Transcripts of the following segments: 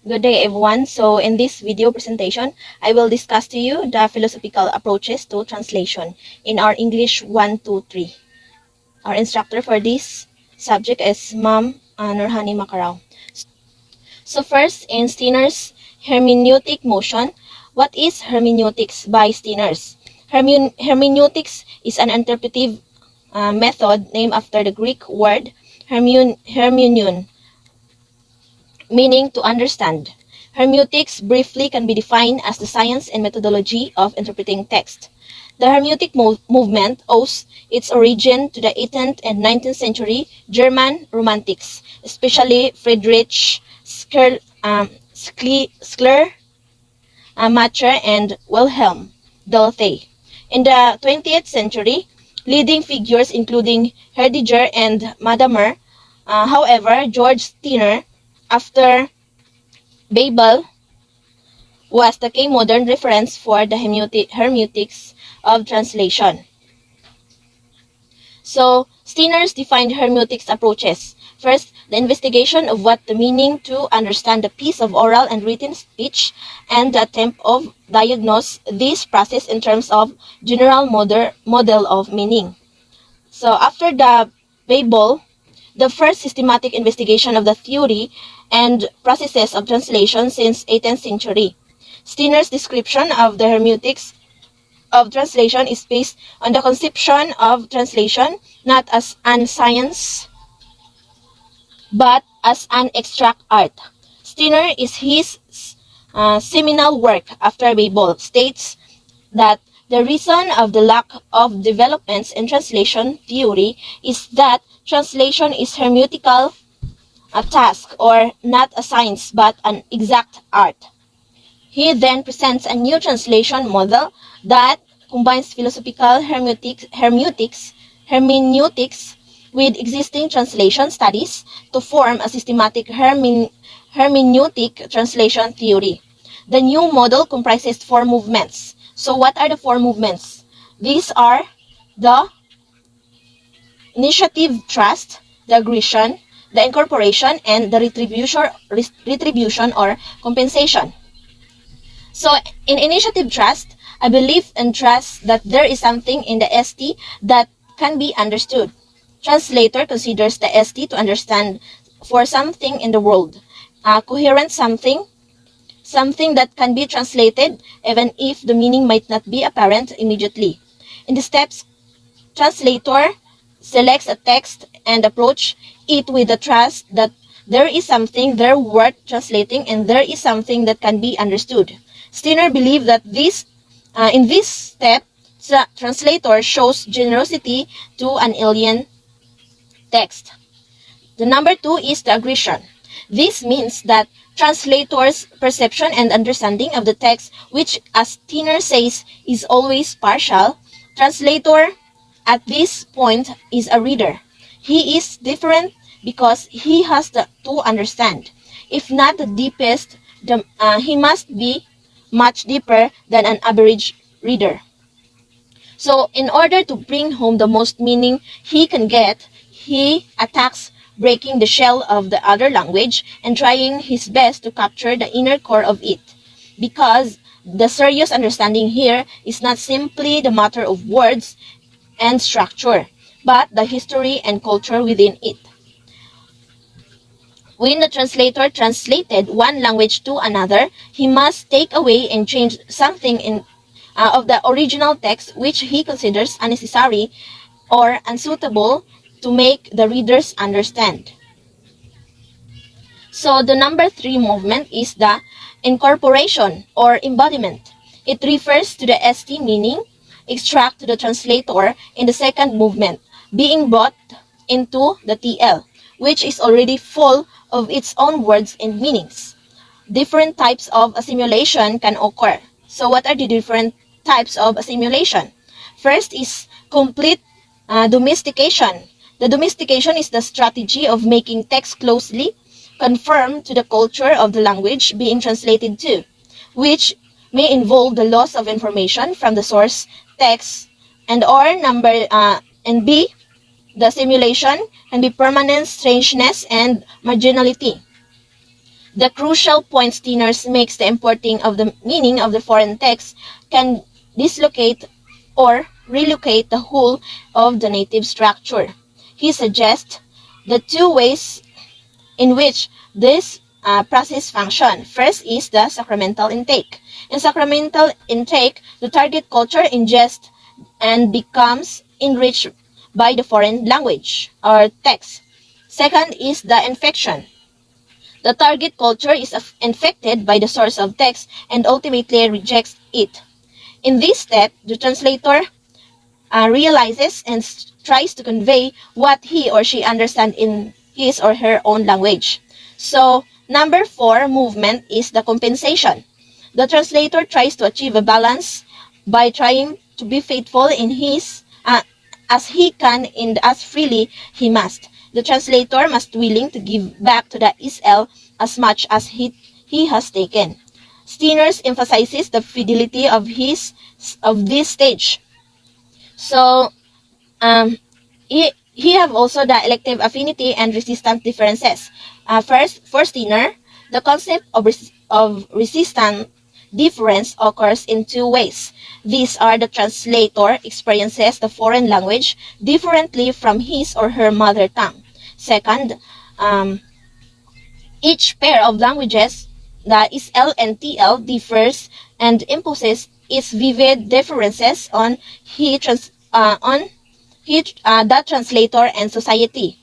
Good day, everyone. So in this video presentation, I will discuss to you the philosophical approaches to translation in our English 1, 2, 3. Our instructor for this subject is Ma'am Nurhani Makarao. So first, in Stinner's hermeneutic motion, what is hermeneutics by Stinner's? Hermeneutics is an interpretive method named after the Greek word hermeneuon, meaning to understand. Hermeneutics briefly can be defined as the science and methodology of interpreting text. The hermeneutic movement owes its origin to the 18th and 19th century German Romantics, especially Friedrich Schleiermacher and Wilhelm Dilthey. In the 20th century, leading figures including Heidegger and Madamer, however, George Steiner, after Babel, was the key modern reference for the hermeneutics of translation. So, Stinner's defined hermeneutics approaches. First, the investigation of what the meaning to understand the piece of oral and written speech, and the attempt of diagnose this process in terms of general model of meaning. So, after the Babel, the first systematic investigation of the theory and processes of translation since 18th century. Stinner's description of the hermeneutics of translation is based on the conception of translation not as an science but as an extract art. Stinner is his seminal work after Babel states that the reason of the lack of developments in translation theory is that translation is hermeneutical a task or not a science but an exact art. He then presents a new translation model that combines philosophical hermeneutics with existing translation studies to form a systematic hermeneutic translation theory. The new model comprises 4 movements. So what are the 4 movements? These are the initiative thrust, the aggression, the incorporation, and the retribution or compensation. So in initiative thrust, I believe and trust that there is something in the ST that can be understood. Translator considers the ST to understand for something in the world, a coherent something that can be translated even if the meaning might not be apparent immediately. In the steps, translator selects a text and approach it with the trust that there is something there worth translating and there is something that can be understood. Stinner believed that in this step, the translator shows generosity to an alien text. The number 2 is the aggression. This means that translator's perception and understanding of the text, which as Stinner says is always partial, translator at this point is a reader. He is different because he has to understand. If not the deepest, he must be much deeper than an average reader. So in order to bring home the most meaning he can get, he attacks breaking the shell of the other language and trying his best to capture the inner core of it. Because the serious understanding here is not simply the matter of words and structure, but the history and culture within it. When the translator translated one language to another, he must take away and change something of the original text which he considers unnecessary or unsuitable to make the readers understand. So the number 3 movement is the incorporation or embodiment. It refers to the ST meaning extract to the translator in the second movement, being brought into the TL, which is already full of its own words and meanings. Different types of assimilation can occur. So what are the different types of assimilation? First is complete domestication. The domestication is the strategy of making text closely conform to the culture of the language being translated to, which may involve the loss of information from the source text, and B, the assimilation can be permanent strangeness and marginality. The crucial point Steiner makes the importing of the meaning of the foreign text can dislocate or relocate the whole of the native structure. He suggests the two ways in which this process function. First is the sacramental intake. In sacramental intake, the target culture ingests and becomes enriched by the foreign language or text. Second is the infection. The target culture is infected by the source of text and ultimately rejects it. In this step, the translator realizes and tries to convey what he or she understands in his or her own language. So, number 4 movement is the compensation. The translator tries to achieve a balance by trying to be faithful in his as he can and as freely he must. The translator must be willing to give back to the Israel as much as he has taken. Steiner emphasizes the fidelity of this stage. So, he have also the elective affinity and resistance differences. First, for Steiner, the concept of resistance difference occurs in two ways. These are the translator experiences the foreign language differently from his or her mother tongue. Second, each pair of languages, the SL and TL, differs and imposes its vivid differences on that translator and society.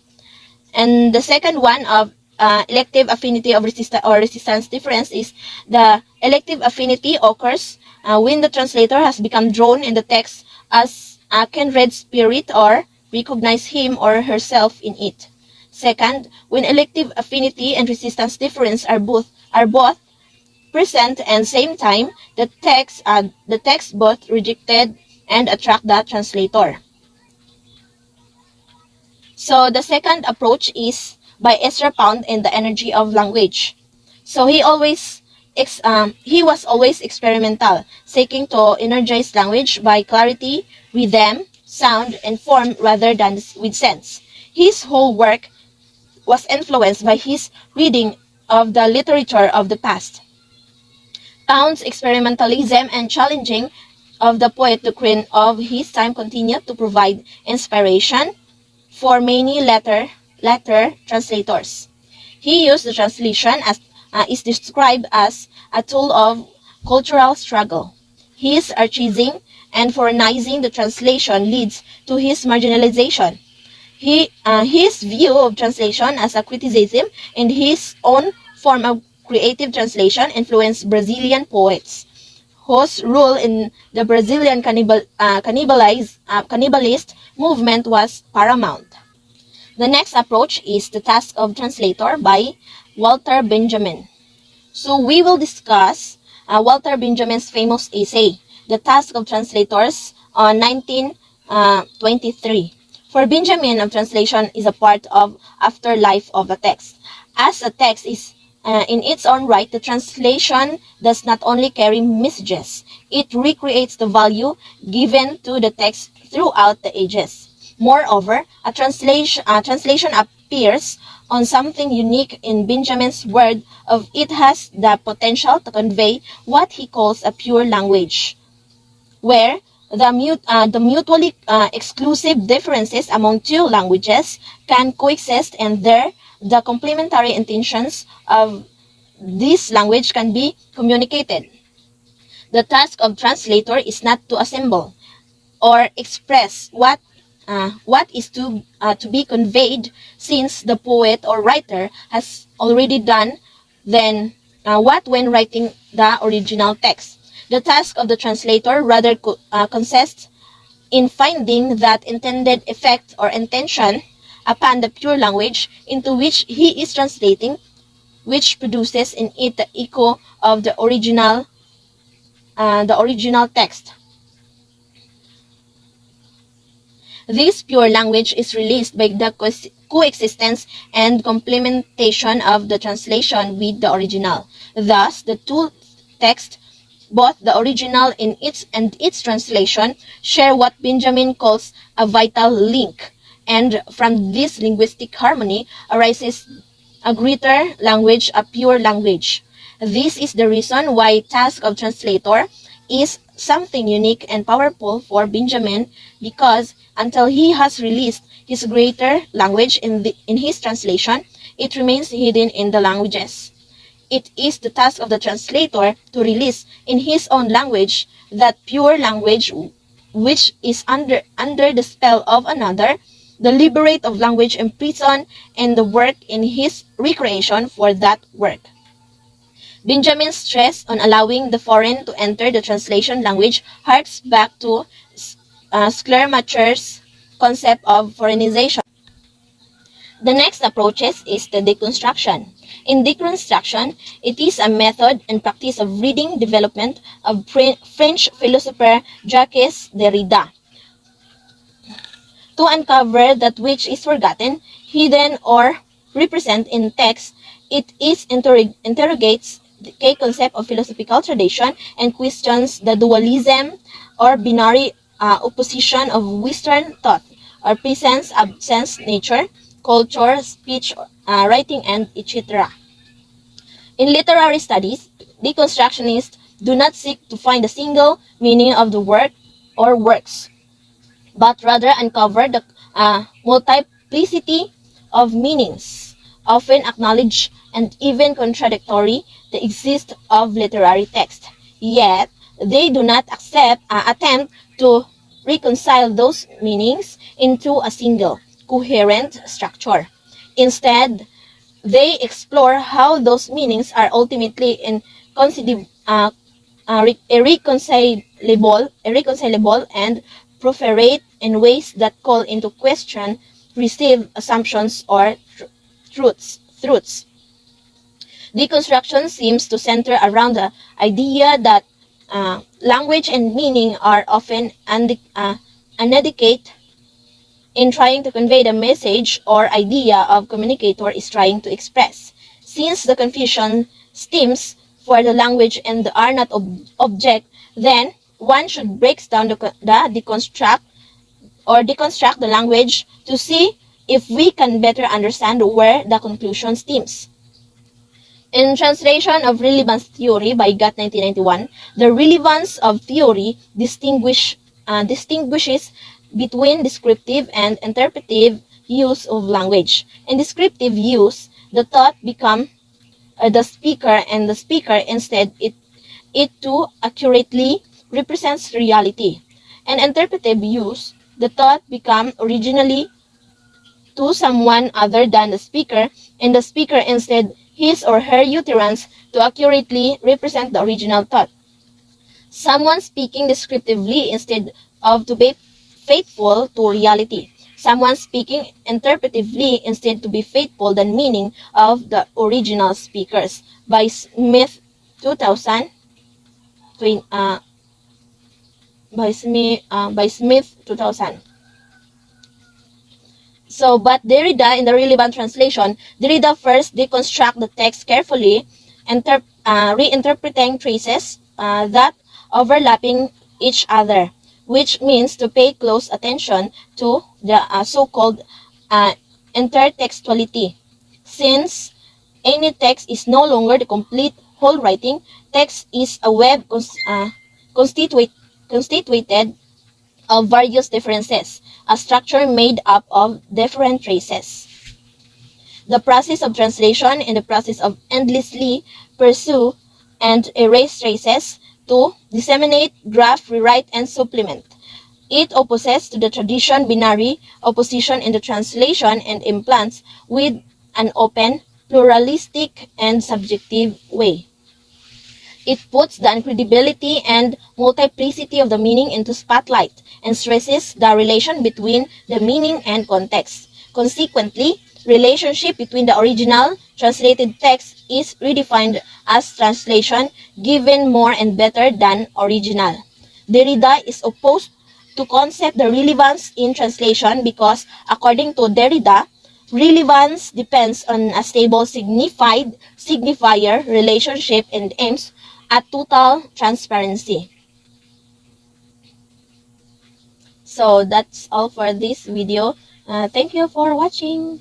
And the second one of elective affinity of resistance difference is the elective affinity occurs when the translator has become drawn in the text as a kindred spirit or recognize him or herself in it. Second, when elective affinity and resistance difference are both present and same time, the text both rejected and attract the translator. So the second approach is by Ezra Pound in The Energy of Language. So he was always experimental, seeking to energize language by clarity, rhythm, sound, and form rather than with sense. His whole work was influenced by his reading of the literature of the past. Pound's experimentalism and challenging of the poet doctrine of his time continued to provide inspiration for many later translators. He used the translation as is described as a tool of cultural struggle. His archaising and foreignizing the translation leads to his marginalization. His view of translation as a criticism and his own form of creative translation influenced Brazilian poets, whose role in the Brazilian cannibalist movement was paramount. The next approach is The Task of Translator by Walter Benjamin. So we will discuss Walter Benjamin's famous essay, The Task of Translators, on 1923. For Benjamin, a translation is a part of afterlife of a text. As a text is in its own right, the translation does not only carry messages, it recreates the value given to the text throughout the ages. Moreover, a translation appears on something unique in Benjamin's word of it has the potential to convey what he calls a pure language, where the mutually exclusive differences among two languages can coexist, and there the complementary intentions of this language can be communicated. The task of translator is not to assemble or express what is to be conveyed, since the poet or writer has already done then what when writing the original text. The task of the translator rather consists in finding that intended effect or intention upon the pure language into which he is translating, which produces in it the echo of the original text. This pure language is released by the coexistence and complementation of the translation with the original. Thus, the two texts, both the original and its translation, share what Benjamin calls a vital link, and from this linguistic harmony arises a greater language, a pure language. This is the reason why task of translator is something unique and powerful for Benjamin, because until he has released his greater language in his translation, it remains hidden in the languages. It is the task of the translator to release in his own language that pure language which is under the spell of another, the liberate of language imprisoned, and the work in his recreation for that work. Benjamin's stress on allowing the foreign to enter the translation language harks back to Schleiermacher's concept of foreignization. The next approach is the deconstruction. In deconstruction, it is a method and practice of reading development of French philosopher Jacques Derrida to uncover that which is forgotten, hidden, or represented in text. It interrogates the key concept of philosophical tradition and questions the dualism or binary opposition of Western thought, or presence, absence, nature, culture, speech, writing, and etc. In literary studies, deconstructionists do not seek to find a single meaning of the work or works, but rather uncover the multiplicity of meanings, often acknowledged and even contradictory, that exist of literary text. Yet, they do not attempt to reconcile those meanings into a single, coherent structure. Instead, they explore how those meanings are ultimately irreconcilable and proliferate in ways that call into question received assumptions or truths. Deconstruction seems to center around the idea that language and meaning are often inadequate in trying to convey the message or idea of communicator is trying to express. Since the confusion stems for the language and are not object, then one should break down the deconstruct the language to see if we can better understand where the conclusion stems. In Translation of Relevance Theory by Gott 1991, the relevance of theory distinguishes between descriptive and interpretive use of language. In descriptive use, the thought become the speaker, and the speaker instead it too accurately represents reality. In interpretive use, the thought become originally to someone other than the speaker, and the speaker instead his or her utterance to accurately represent the original thought. Someone speaking descriptively instead of to be faithful to reality. Someone speaking interpretively instead to be faithful than meaning of the original speakers. By Smith 2000. By Smith 2000. So, but Derrida, in the relevant translation, Derrida first deconstruct the text carefully, reinterpreting traces that overlapping each other, which means to pay close attention to the so-called intertextuality. Since any text is no longer the complete whole writing, text is a web constituted of various differences, a structure made up of different traces. The process of translation and the process of endlessly pursue and erase traces to disseminate, graft, rewrite, and supplement. It opposes to the tradition binary opposition in the translation and implants with an open, pluralistic, and subjective way. It puts the incredibility and multiplicity of the meaning into spotlight and stresses the relation between the meaning and context. Consequently, relationship between the original translated text is redefined as translation given more and better than original. Derrida is opposed to concept the relevance in translation because, according to Derrida, relevance depends on a stable signifier relationship and aims at total transparency. So that's all for this video. Thank you for watching.